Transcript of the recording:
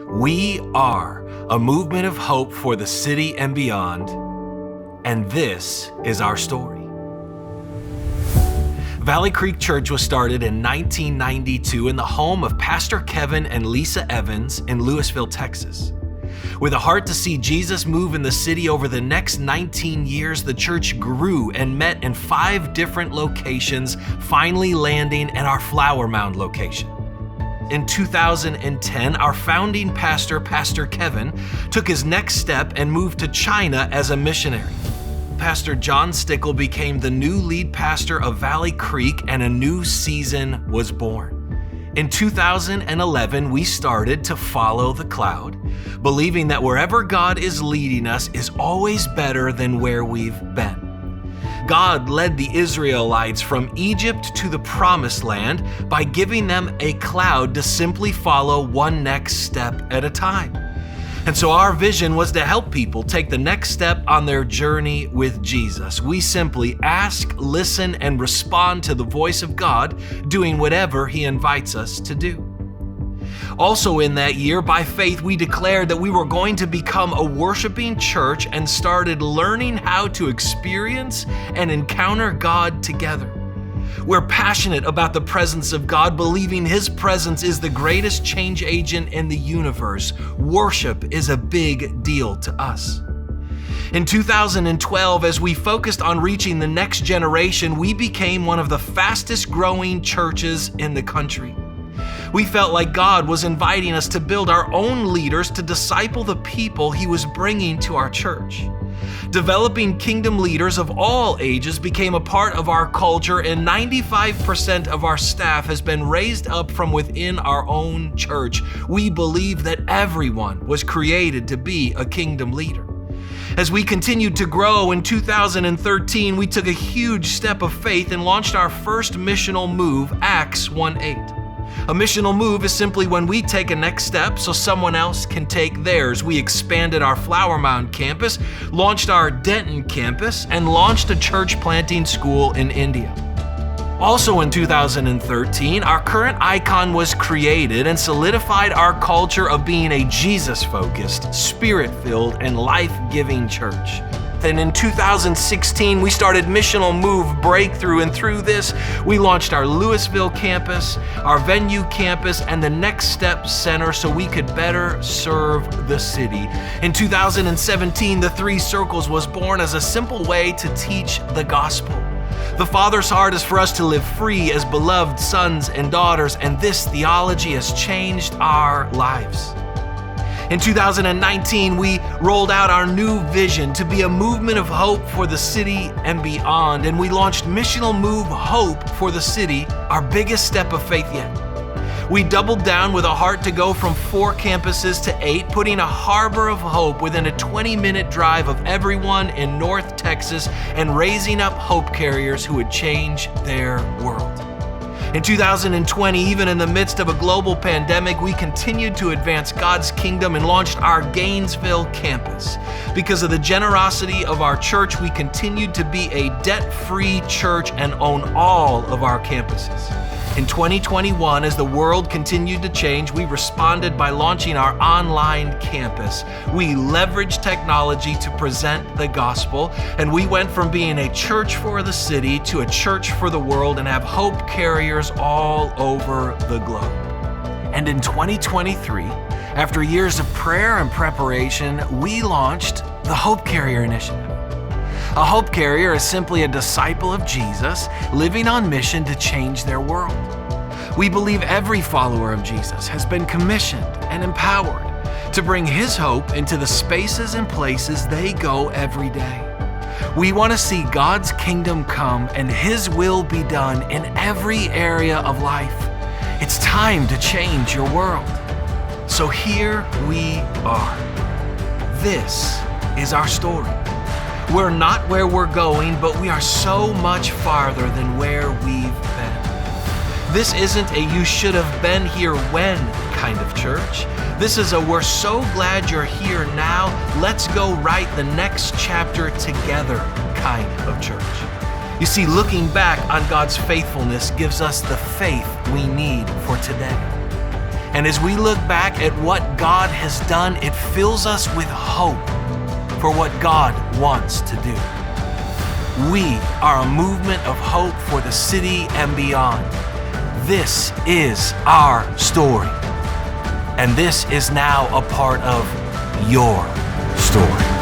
We are a movement of hope for the city and beyond, and this is our story. Valley Creek Church was started in 1992 in the home of Pastor Kevin and Lisa Evans in Lewisville, Texas. With a heart to see Jesus move in the city over the next 19 years, the church grew and met in 5 different locations, finally landing at our Flower Mound location. In 2010, our founding pastor, Pastor Kevin, took his next step and moved to China as a missionary. Pastor John Stickle became the new lead pastor of Valley Creek, and a new season was born. In 2011, we started to follow the cloud, believing that wherever God is leading us is always better than where we've been. God led the Israelites from Egypt to the Promised Land by giving them a cloud to simply follow one next step at a time. And so our vision was to help people take the next step on their journey with Jesus. We simply ask, listen, and respond to the voice of God, doing whatever He invites us to do. Also in that year, by faith, we declared that we were going to become a worshiping church and started learning how to experience and encounter God together. We're passionate about the presence of God, believing His presence is the greatest change agent in the universe. Worship is a big deal to us. In 2012, as we focused on reaching the next generation, we became one of the fastest growing churches in the country. We felt like God was inviting us to build our own leaders to disciple the people He was bringing to our church. Developing kingdom leaders of all ages became a part of our culture, and 95% of our staff has been raised up from within our own church. We believe that everyone was created to be a kingdom leader. As we continued to grow in 2013, we took a huge step of faith and launched our first missional move, Acts 1:8. A missional move is simply when we take a next step so someone else can take theirs. We expanded our Flower Mound campus, launched our Denton campus, and launched a church planting school in India. Also in 2013, our current icon was created and solidified our culture of being a Jesus-focused, Spirit-filled, and life-giving church. Then in 2016, we started Missional Move Breakthrough, and through this, we launched our Lewisville campus, our Venue campus, and the Next Step Center so we could better serve the city. In 2017, the 3 Circles was born as a simple way to teach the gospel. The Father's heart is for us to live free as beloved sons and daughters, and this theology has changed our lives. In 2019, we rolled out our new vision to be a movement of hope for the city and beyond, and we launched Missional Move Hope for the City, our biggest step of faith yet. We doubled down with a heart to go from 4 campuses to 8, putting a harbor of hope within a 20-minute drive of everyone in North Texas and raising up hope carriers who would change their world. In 2020, even in the midst of a global pandemic, we continued to advance God's kingdom and launched our Gainesville campus. Because of the generosity of our church, we continued to be a debt-free church and own all of our campuses. In 2021, as the world continued to change, we responded by launching our online campus. We leveraged technology to present the gospel, and we went from being a church for the city to a church for the world and have hope carriers all over the globe. And in 2023, after years of prayer and preparation, we launched the Hope Carrier Initiative. A hope carrier is simply a disciple of Jesus living on mission to change their world. We believe every follower of Jesus has been commissioned and empowered to bring His hope into the spaces and places they go every day. We want to see God's kingdom come and His will be done in every area of life. It's time to change your world. So here we are. This is our story. We're not where we're going, but we are so much farther than where we've been. This isn't a you should have been here when kind of church. This is a we're so glad you're here now, let's go write the next chapter together kind of church. You see, looking back on God's faithfulness gives us the faith we need for today. And as we look back at what God has done, it fills us with hope for what God wants to do. We are a movement of hope for the city and beyond. This is our story. And this is now a part of your story.